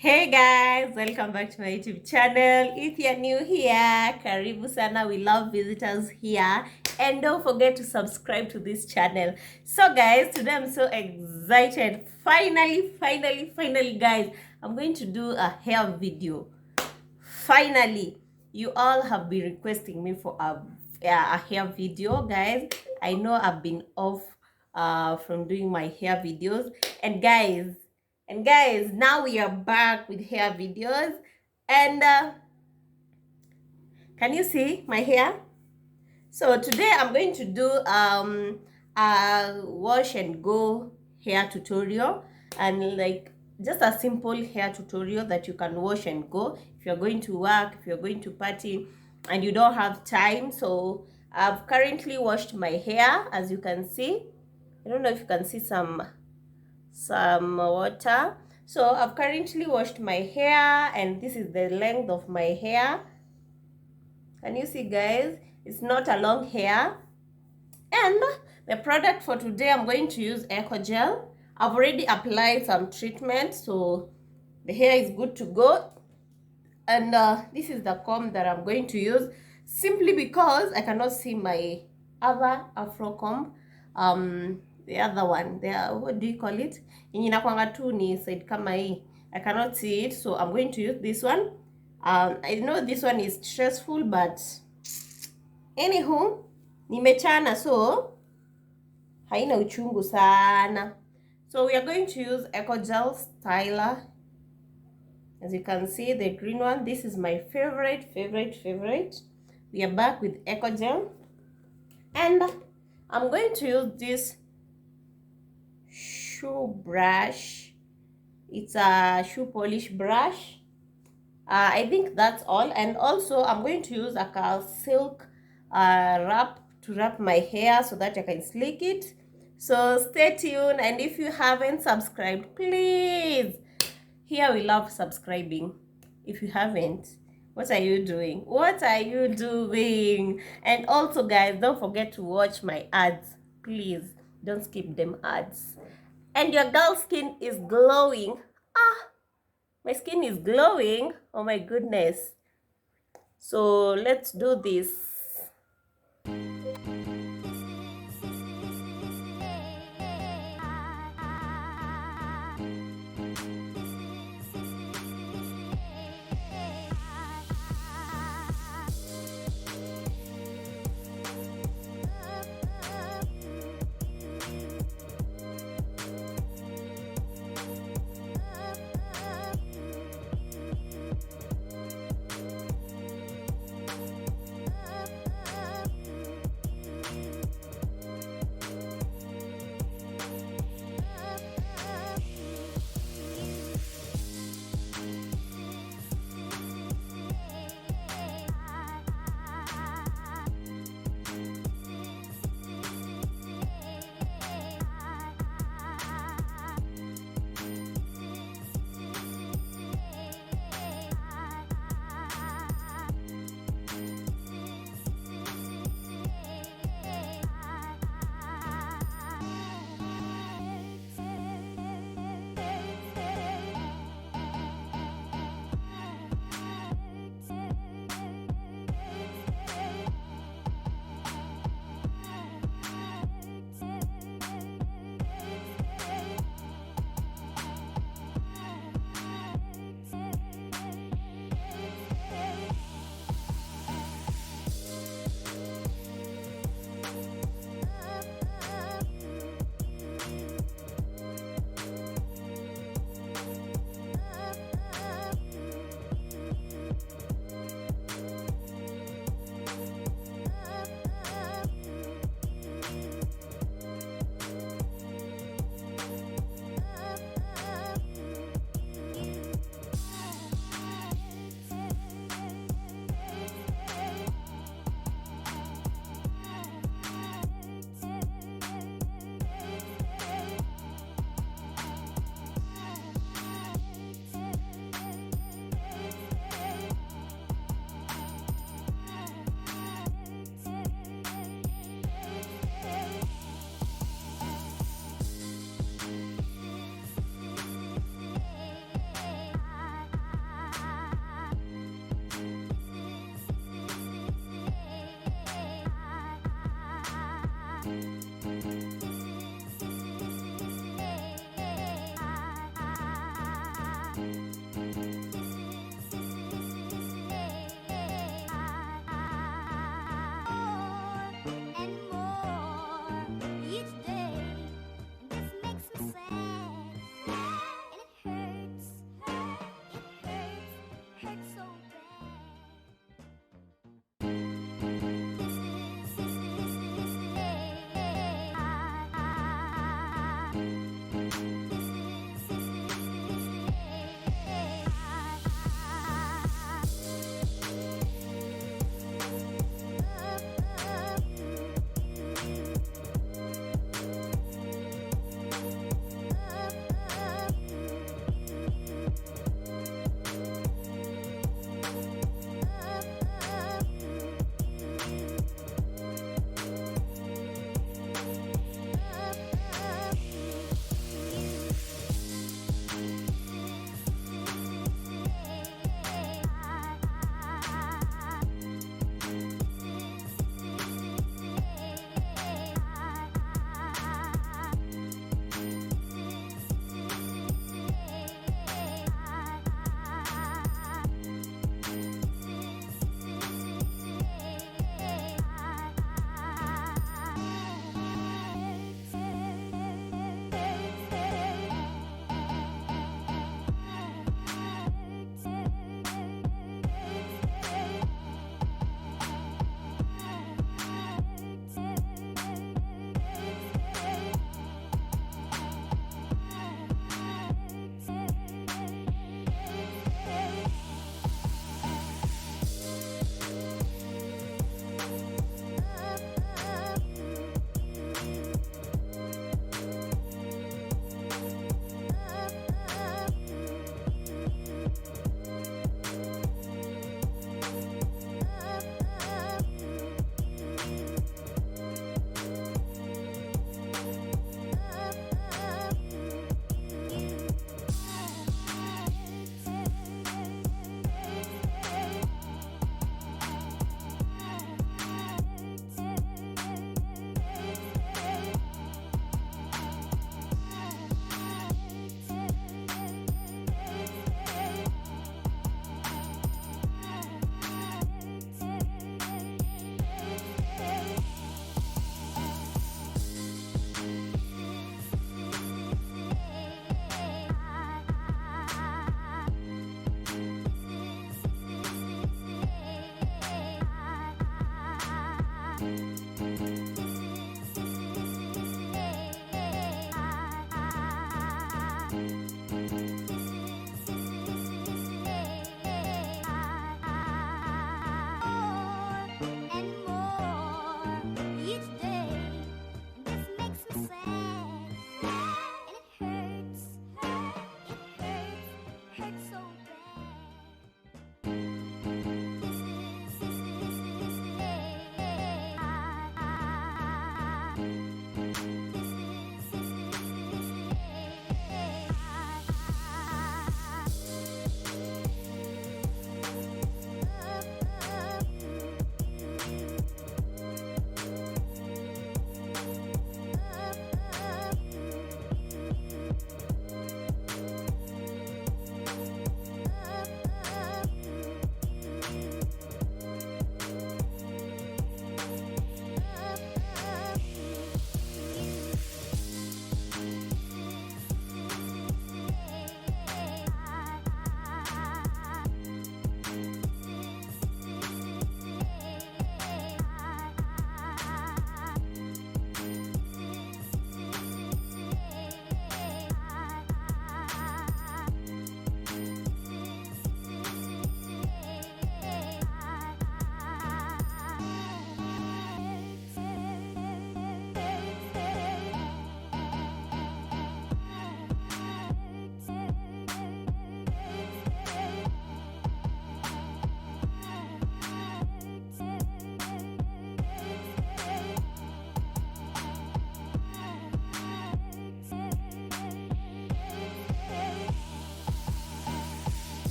Hey guys, welcome back to my YouTube channel. If you're new here, karibu sana. We love visitors here. And don't forget to subscribe to this channel. So guys, today I'm so excited. Finally, guys, I'm going to do a hair video. Finally, you all have been requesting me for a hair video, guys. I know I've been off from doing my hair videos. And guys, now we are back with hair videos. And can you see my hair? So today I'm going to do a wash and go hair tutorial, and like just a simple hair tutorial that you can wash and go if you're going to work, if you're going to party and you don't have time. So I've currently washed my hair, as you can see. I don't know if you can see some water. So I've currently washed my hair, and this is the length of my hair. Can you see, guys? It's not a long hair. And the product for today, I'm going to use EcoGel. I've already applied some treatment, so the hair is good to go. And this is the comb that I'm going to use, simply because I cannot see my other afro comb. The other one, what do you call it? Inakwanga tu ni side kama hii. I cannot see it, so I'm going to use this one. I know this one is stressful, but anywho, nimechana, so haina uchungu sana. So we are going to use ecogelstyler. As you can see, the green one, this is my favorite. We are back with ecogel, and I'm going to use this shoe brush. It's a shoe polish brush. I think that's all. And also I'm going to use a Kaale silk wrap to wrap my hair so that I can slick it. So stay tuned, and if you haven't subscribed, please, here we love subscribing. If you haven't, what are you doing? And also, guys, don't forget to watch my ads. Please don't skip them ads. And your girl's skin is glowing. My skin is glowing. Oh my goodness. So let's do this.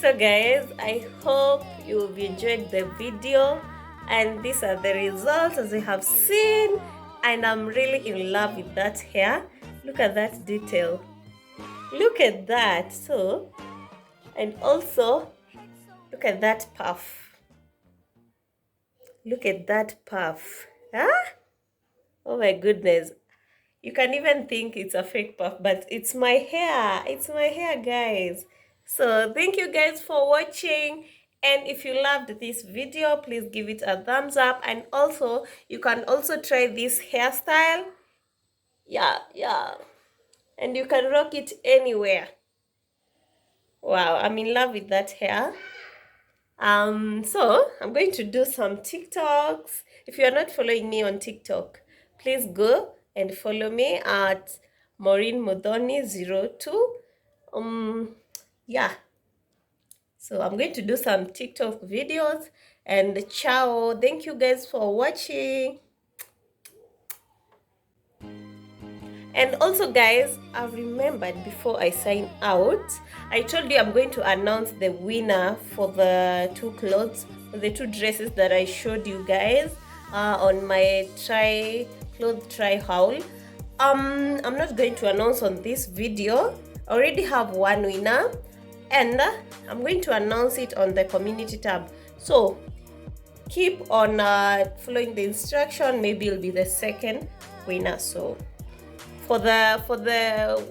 So guys, I hope you've enjoyed the video, and these are the results as you have seen, and I'm really in love with that hair. Look at that detail, look at that. So, and also look at that puff, look at that puff, huh? Oh my goodness, you can even think it's a fake puff, but it's my hair. It's my hair, guys. So thank you guys for watching. And if you loved this video, please give it a thumbs up. And also, you can also try this hairstyle. Yeah. And you can rock it anywhere. Wow, I'm in love with that hair. So I'm going to do some TikToks. If you are not following me on TikTok, please go and follow me at Maureen Modoni02. Yeah. So I'm going to do some TikTok videos, and ciao. Thank you guys for watching. And also guys, I've remembered before I sign out, I told you I'm going to announce the winner for the two clothes, the two dresses that I showed you guys on my clothes try haul. I'm not going to announce on this video. I already have one winner, and I'm going to announce it on the community tab. So keep on following the instruction. Maybe it'll be the second winner. So for the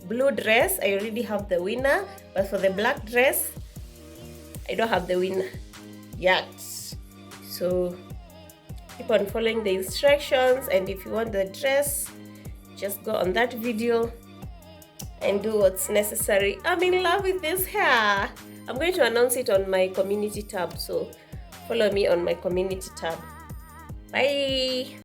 blue dress, I already have the winner, but for the black dress, I don't have the winner yet. So keep on following the instructions, and if you want the dress, just go on that video and do what's necessary. I'm in love with this hair. I'm going to announce it on my community tab, so follow me on my community tab. Bye.